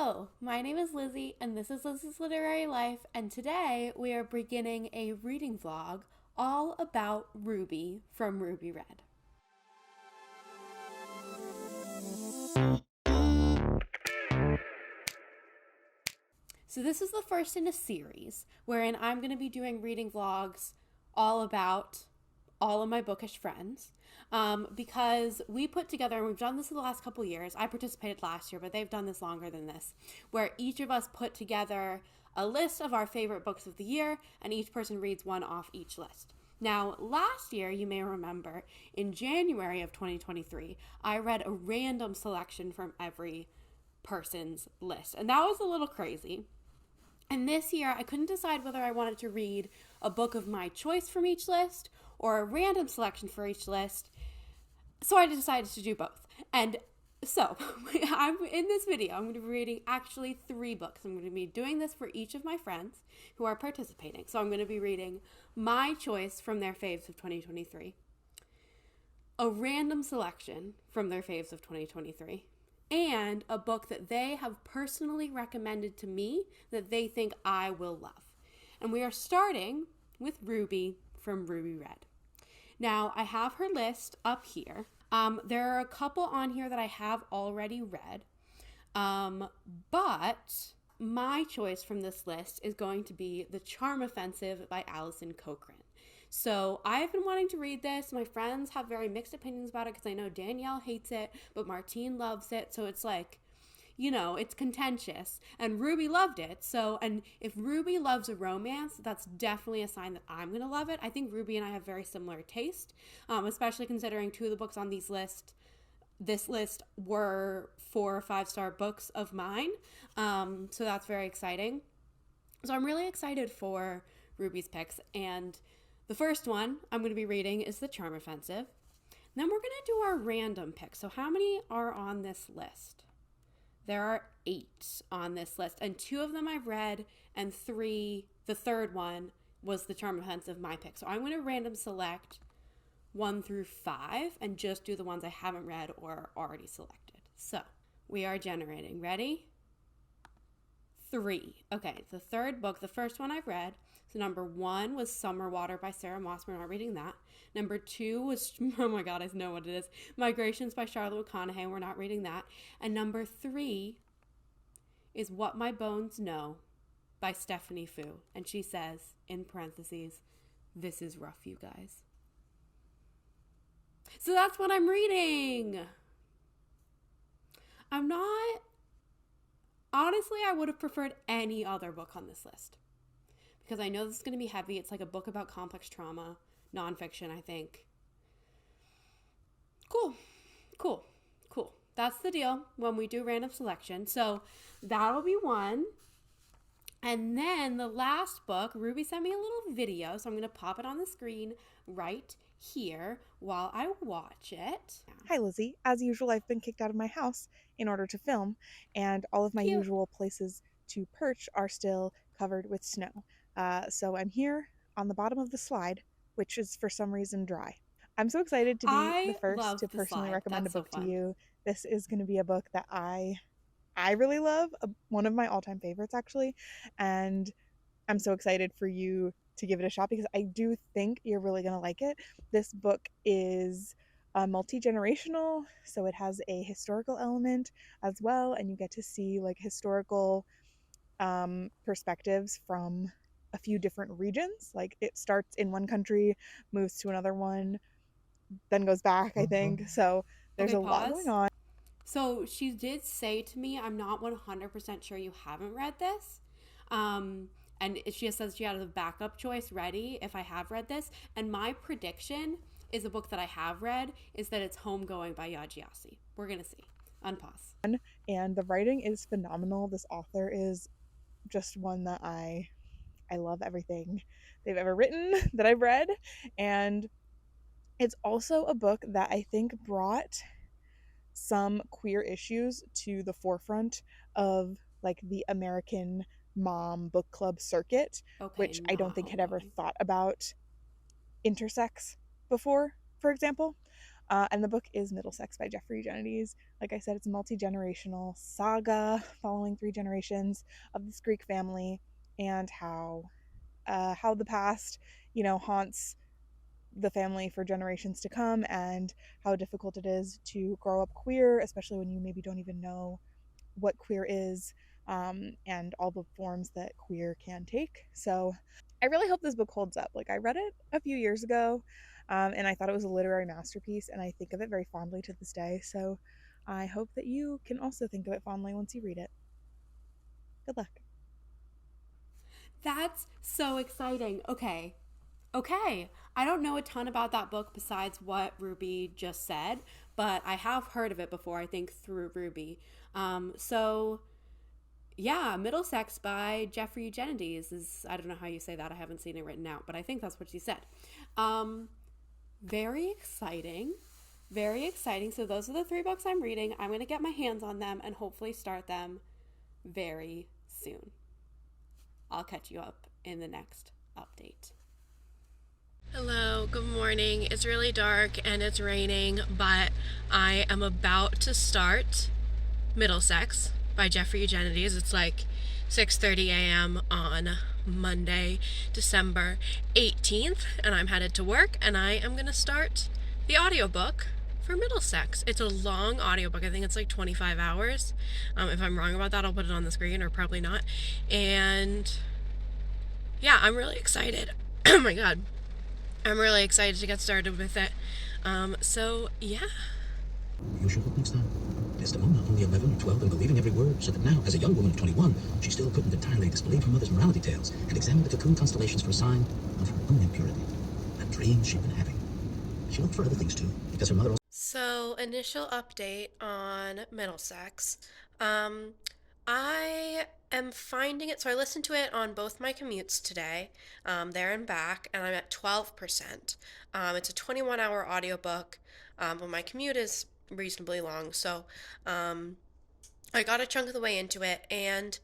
Hello, my name is Lizzie, and this is Lizzie's Literary Life, and today we are beginning a reading vlog all about Ruby from Ruby Red. So this is the first in a series wherein I'm going to be doing reading vlogs all about all of my bookish friends because we put together, and we've done this in the last couple years. I participated last year, but they've done this longer than this, where each of us put together a list of our favorite books of the year, and each person reads one off each list. Now, last year, you may remember, in January of 2023, I read a random selection from every person's list, and that was a little crazy. And this year, I couldn't decide whether I wanted to read a book of my choice from each list or a random selection for each list. So I decided to do both. And so I'm in this video, I'm going to be reading actually 3 books. I'm going to be doing this for each of my friends who are participating. So I'm going to be reading my choice from their faves of 2023, a random selection from their faves of 2023, and a book that they have personally recommended to me that they think I will love. And we are starting with Ruby from Ruby Red. Now, I have her list up here. There are a couple on here that I have already read, but my choice from this list is going to be The Charm Offensive by Alison Cochrane. So I've been wanting to read this. My friends have very mixed opinions about it because I know Danielle hates it, but Martine loves it. So it's like, you know, it's contentious. And Ruby loved it. So, and if Ruby loves a romance, that's definitely a sign that I'm going to love it. I think Ruby and I have very similar taste, especially considering 2 of the books on this list were 4 or 5-star books of mine. So that's very exciting. So I'm really excited for Ruby's picks. And the first one I'm going to be reading is The Charm Offensive. Then we're going to do our random pick. So how many are on this list? There are 8 on this list, and 2 of them I've read, and 3, the third one was The Charm Offensive, my pick. So I'm going to random select 1 through 5 and just do the ones I haven't read or already selected. So we are generating. Ready? 3. Okay, the third book, the first one I've read. So number 1 was Summer Water by Sarah Moss. We're not reading that. Number 2 was, oh my God, I know what it is, Migrations by Charlotte McConaughey. We're not reading that. And number 3 is What My Bones Know by Stephanie Fu. And she says, in parentheses, this is rough, you guys. So that's what I'm reading. Honestly, I would have preferred any other book on this list, because I know this is going to be heavy. It's like a book about complex trauma, nonfiction, I think. Cool. That's the deal when we do random selection. So that'll be 1. And then the last book, Ruby sent me a little video, so I'm going to pop it on the screen right here while I watch it. Hi, Lizzie. As usual, I've been kicked out of my house in order to film, and all of my Cute. usual places to perch are still covered with snow. So I'm here on the bottom of the slide, which is for some reason dry. I'm so excited to be the I first love to the personally slide. recommend a That's so book to fun. you. This is going to be a book that I really love, one of my all-time favorites actually, and I'm so excited for you to give it a shot because I do think you're really going to like it. This book is multi-generational, so it has a historical element as well, and you get to see like historical perspectives from a few different regions. Like it starts in one country, moves to another one, then goes back, I think. So there's Okay, a lot going pause. on. So she did say to me, I'm not 100% sure you haven't read this. And she says she had a backup choice ready if I have read this. And my prediction is a book that I have read is that it's Homegoing by Yajiasi. We're going to see. Unpause. And the writing is phenomenal. This author is just one that I love everything they've ever written that I've read. And it's also a book that I think brought some queer issues to the forefront of like the American mom book club circuit, Okay, which I don't not think had ever Homegoing. thought about intersex before, for example. And the book is Middlesex by Jeffrey Eugenides. Like I said, it's a multi-generational saga following 3 generations of this Greek family, and how the past, haunts the family for generations to come, and how difficult it is to grow up queer, especially when you maybe don't even know what queer is, and all the forms that queer can take. So I really hope this book holds up. Like, I read it a few years ago, and I thought it was a literary masterpiece, and I think of it very fondly to this day. So I hope that you can also think of it fondly once you read it. Good luck. That's so exciting. Okay. Okay. I don't know a ton about that book besides what Ruby just said, but I have heard of it before, I think, through Ruby. So yeah, Middlesex by Jeffrey Eugenides is, I don't know how you say that. I haven't seen it written out, but I think that's what she said. Um, Very exciting. Very exciting. So those are the 3 books I'm reading. I'm going to get my hands on them and hopefully start them very soon. I'll catch you up in the next update. Hello, good morning. It's really dark and it's raining, but I am about to start Middlesex by Jeffrey Eugenides. It's like 6:30 a.m. on Monday, December 18th, and I'm headed to work, and I am going to start the audiobook for Middlesex. It's a long audiobook. I think it's like 25 hours. If I'm wrong about that, I'll put it on the screen, or probably not. And yeah, I'm really excited. Oh my god. I'm really excited to get started with it. So yeah. You should look next time. Desdemona, only 11 or 12 and believing every word, so that now, as a young woman of 21, she still couldn't entirely disbelieve her mother's morality tales and examined the cocoon constellations for a sign of her own impurity. A dream she'd been having. She looked for other things too, because her mother also... So, initial update on Middlesex. I am finding it, so I listened to it on both my commutes today, there and back, and I'm at 12%. It's a 21-hour audiobook, but my commute is reasonably long, so I got a chunk of the way into it, and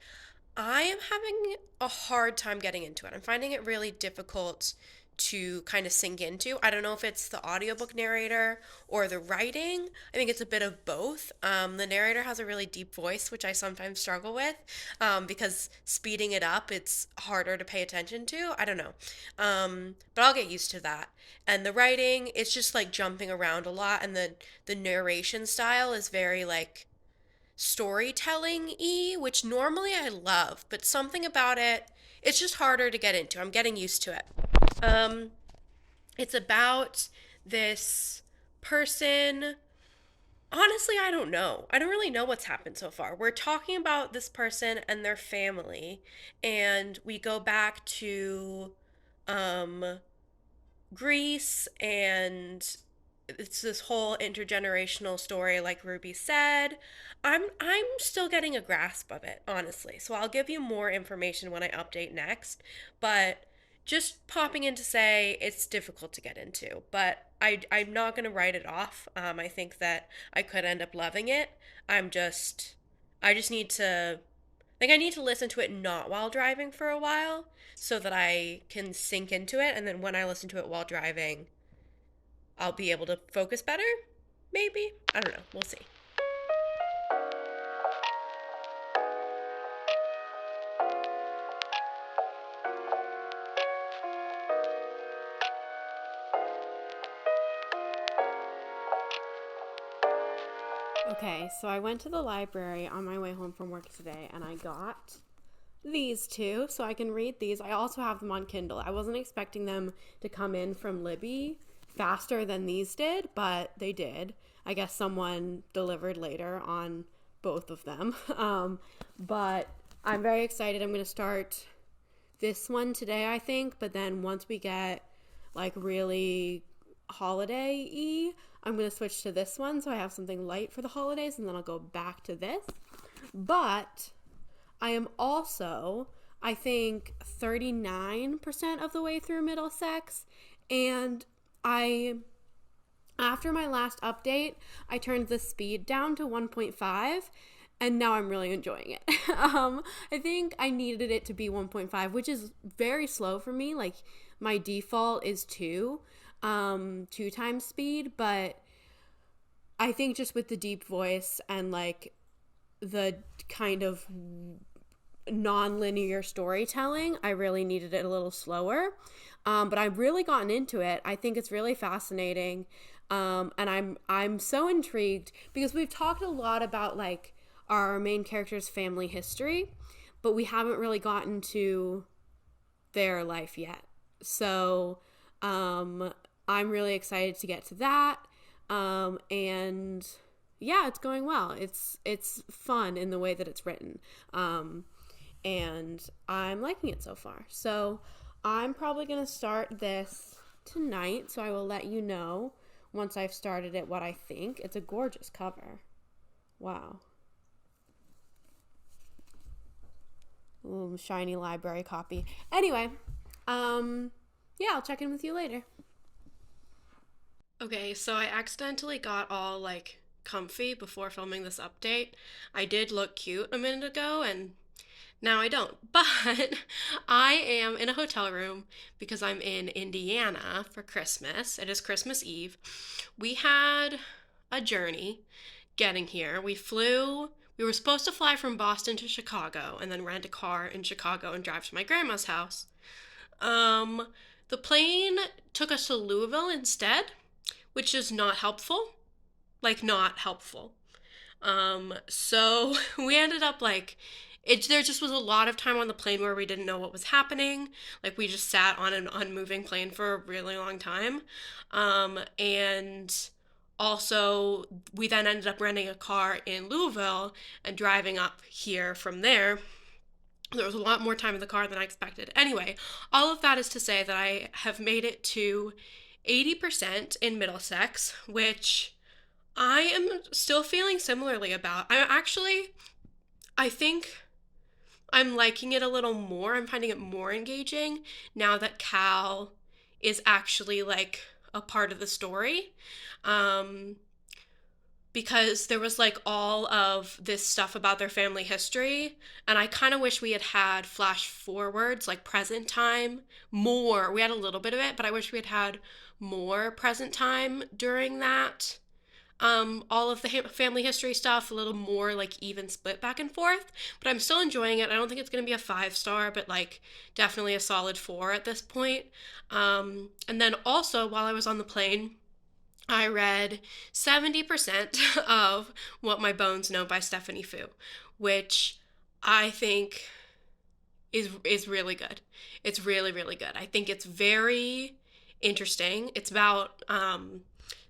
I am having a hard time getting into it. I'm finding it really difficult to kind of sink into. I don't know if it's the audiobook narrator or the writing. I think it's a bit of both. The narrator has a really deep voice, which I sometimes struggle with, because speeding it up, it's harder to pay attention to. I don't know. But I'll get used to that. And the writing, it's just like jumping around a lot, and the narration style is very like storytelling-y, which normally I love, but something about it, it's just harder to get into. I'm getting used to it. It's about this person. Honestly, I don't know. I don't really know what's happened so far. We're talking about this person and their family, and we go back to um Greece, and it's this whole intergenerational story, like Ruby said. I'm still getting a grasp of it, honestly. So I'll give you more information when I update next. But just popping in to say it's difficult to get into, but I'm not going to write it off. I think that I could end up loving it. I just need to, I need to listen to it not while driving for a while so that I can sink into it. And then when I listen to it while driving, I'll be able to focus better? Maybe? I don't know. We'll see. Okay, so I went to the library on my way home from work today, and I got these two so I can read these. I also have them on Kindle. I wasn't expecting them to come in from Libby faster than these did, but they did. I guess someone delivered later on both of them. But I'm very excited. I'm going to start this one today, I think, but then once we get like really holiday-y, I'm going to switch to this one so I have something light for the holidays, and then I'll go back to this. But I am also, I think, 39% of the way through Middlesex, and after my last update, I turned the speed down to 1.5, and now I'm really enjoying it. I think I needed it to be 1.5, which is very slow for me. Like, my default is 2 times speed, but I think just with the deep voice and like the kind of non-linear storytelling, I really needed it a little slower. But I've really gotten into it. I think it's really fascinating. And I'm so intrigued because we've talked a lot about like our main character's family history, but we haven't really gotten to their life yet. So I'm really excited to get to that. And yeah, it's going well. It's fun in the way that it's written. And I'm liking it so far. So I'm probably going to start this tonight. So I will let you know once I've started it what I think. It's a gorgeous cover. Wow. Ooh, shiny library copy. Anyway, yeah, I'll check in with you later. Okay, so I accidentally got all like comfy before filming this update. I did look cute a minute ago and now I don't. But I am in a hotel room because I'm in Indiana for Christmas. It is Christmas Eve. We had a journey getting here. We were supposed to fly from Boston to Chicago and then rent a car in Chicago and drive to my grandma's house. Um, the plane took us to Louisville instead, which is not helpful. Like, not helpful. So we ended up like there just was a lot of time on the plane where we didn't know what was happening. Like we just sat on an unmoving plane for a really long time. And also we then ended up renting a car in Louisville and driving up here from there. There was a lot more time in the car than I expected. Anyway, all of that is to say that I have made it to 80% in Middlesex, which I am still feeling similarly about. I think I'm liking it a little more. I'm finding it more engaging now that Cal is actually like a part of the story. Um, because there was like all of this stuff about their family history, and I kind of wish we had had flash forwards, like present time, more. We had a little bit of it, but I wish we had had more present time during that. All of the family history stuff, a little more like even split back and forth, but I'm still enjoying it. I don't think it's going to be a 5-star, but like definitely a solid 4 at this point. And then also while I was on the plane, I read 70% of What My Bones Know by Stephanie Fu, which I think is really good. It's really, really good. I think it's very interesting. It's about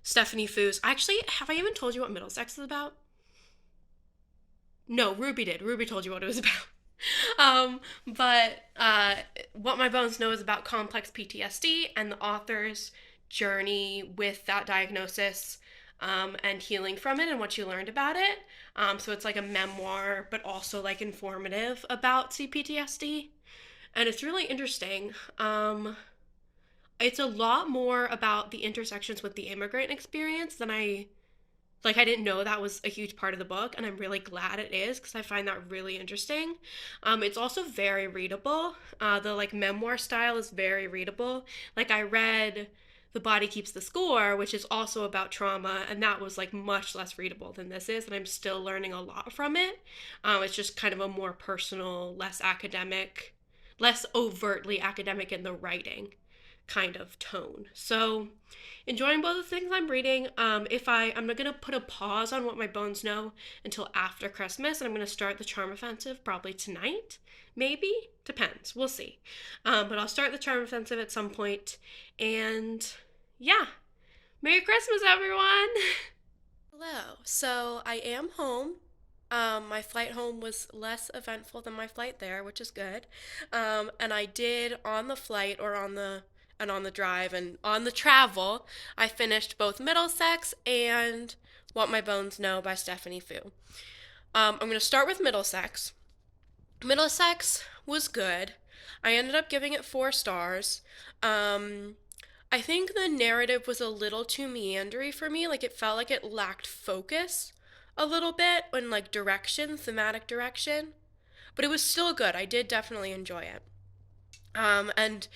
Stephanie Fu's. Actually, have I even told you what Middlesex is about? No, Ruby did. Ruby told you what it was about. But What My Bones Know is about complex PTSD and the author's journey with that diagnosis and healing from it and what she learned about it. So it's like a memoir, but also like informative about CPTSD. And it's really interesting. It's a lot more about the intersections with the immigrant experience than I didn't know that was a huge part of the book, and I'm really glad it is because I find that really interesting. It's also very readable. The like memoir style is very readable. Like I read The Body Keeps the Score, which is also about trauma, and that was like much less readable than this is, and I'm still learning a lot from it. It's just kind of a more personal, less academic, less overtly academic in the writing kind of tone. So enjoying both the things I'm reading. I'm gonna put a pause on What My Bones Know until after Christmas, and I'm gonna start the Charm Offensive probably tonight. Maybe, depends. We'll see. But I'll start the Charm Offensive at some point. And yeah, Merry Christmas, everyone. Hello. So I am home. My flight home was less eventful than my flight there, which is good. And I did on the flight or on the drive and on the travel, I finished both Middlesex and What My Bones Know by Stephanie Fu. I'm going to start with Middlesex. Middlesex was good. I ended up giving it 4 stars. I think the narrative was a little too meandery for me. Like it felt like it lacked focus a little bit in like direction, thematic direction. But it was still good. I did definitely enjoy it. And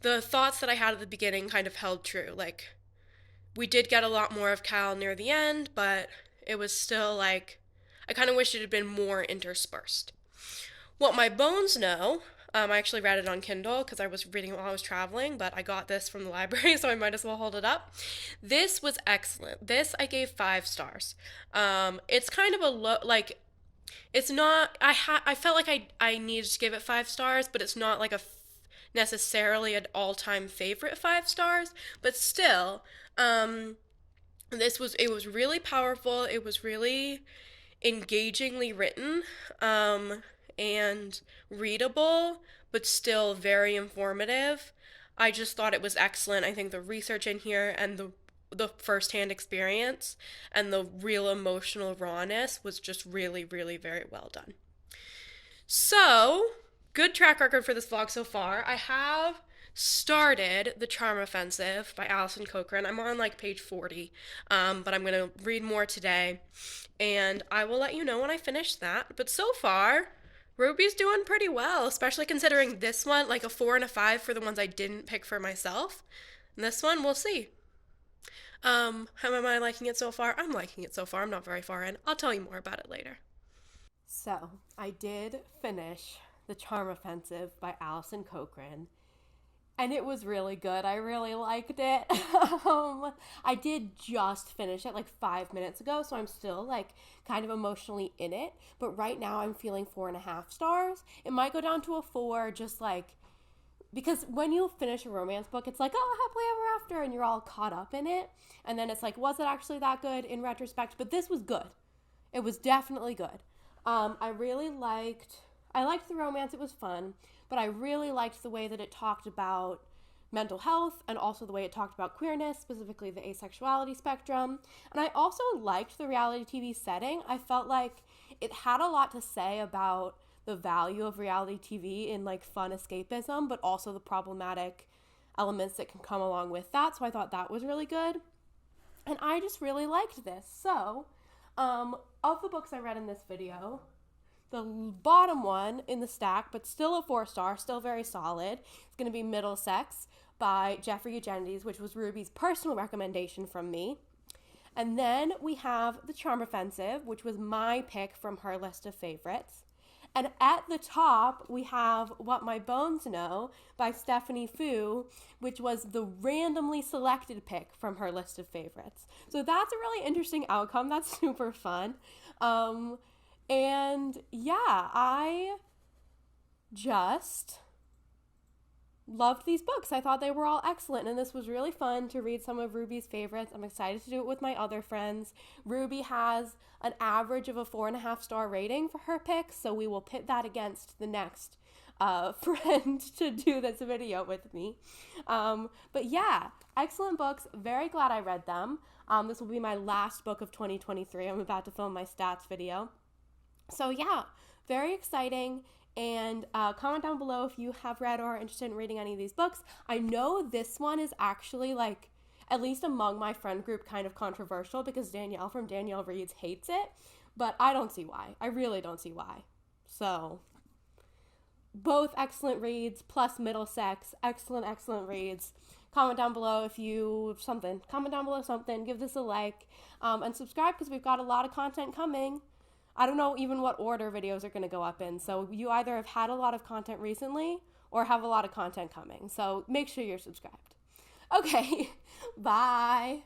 the thoughts that I had at the beginning kind of held true. Like We did get a lot more of Cal near the end, but it was still like, I kind of wish it had been more interspersed. What My Bones Know, I actually read it on Kindle because I was reading it while I was traveling, but I got this from the library, so I might as well hold it up. This was excellent. This I gave 5 stars. It's kind of a like, it's not. I felt like I needed to give it 5 stars, but it's not like necessarily an all time favorite 5 stars. But still, it was really powerful. It was really engagingly written, and readable, but still very informative. I just thought it was excellent. I think the research in here and the firsthand experience and the real emotional rawness was just really, really very well done. So, good track record for this vlog so far. I have started The Charm Offensive by Alison Cochrane. I'm on like page 40, but I'm going to read more today, and I will let you know when I finish that. But so far, Ruby's doing pretty well, especially considering this one, like a 4 and a 5 for the ones I didn't pick for myself. And this one, we'll see. How am I liking it so far? I'm liking it so far. I'm not very far in. I'll tell you more about it later. So, I did finish The Charm Offensive by Alison Cochrane, and it was really good. I really liked it. I did just finish it like 5 minutes ago, so I'm still like kind of emotionally in it. But right now I'm feeling 4.5 stars. It might go down to a 4, just like, because when you finish a romance book, it's like, oh, happily ever after, and you're all caught up in it. And then it's like, was it actually that good in retrospect? But this was good. It was definitely good. I liked the romance. It was fun, but I really liked the way that it talked about mental health and also the way it talked about queerness, specifically the asexuality spectrum. And I also liked the reality TV setting. I felt like it had a lot to say about the value of reality TV in like fun escapism, but also the problematic elements that can come along with that. So I thought that was really good. And I just really liked this. So, of the books I read in this video, the bottom one in the stack, but still a 4-star, still very solid, is going to be Middlesex by Jeffrey Eugenides, which was Ruby's personal recommendation from me. And then we have The Charm Offensive, which was my pick from her list of favorites. And at the top, we have What My Bones Know by Stephanie Fu, which was the randomly selected pick from her list of favorites. So that's a really interesting outcome. That's super fun. And yeah, I just loved these books. I thought they were all excellent, and this was really fun to read some of Ruby's favorites. I'm excited to do it with my other friends. Ruby has an average of a 4.5-star rating for her picks, so we will pit that against the next friend to do this video with me. But yeah, excellent books. Very glad I read them. This will be my last book of 2023. I'm about to film my stats video. So yeah, very exciting. And comment down below if you have read or are interested in reading any of these books. I know this one is actually, like, at least among my friend group, kind of controversial because Danielle from Danielle Reads hates it. But I don't see why. I really don't see why. So, both excellent reads, plus Middlesex, excellent reads. Comment down below if you Comment down below something. Give this a like. And subscribe because we've got a lot of content coming. I don't know even what order videos are going to go up in. So you either have had a lot of content recently or have a lot of content coming. So make sure you're subscribed. Okay, bye.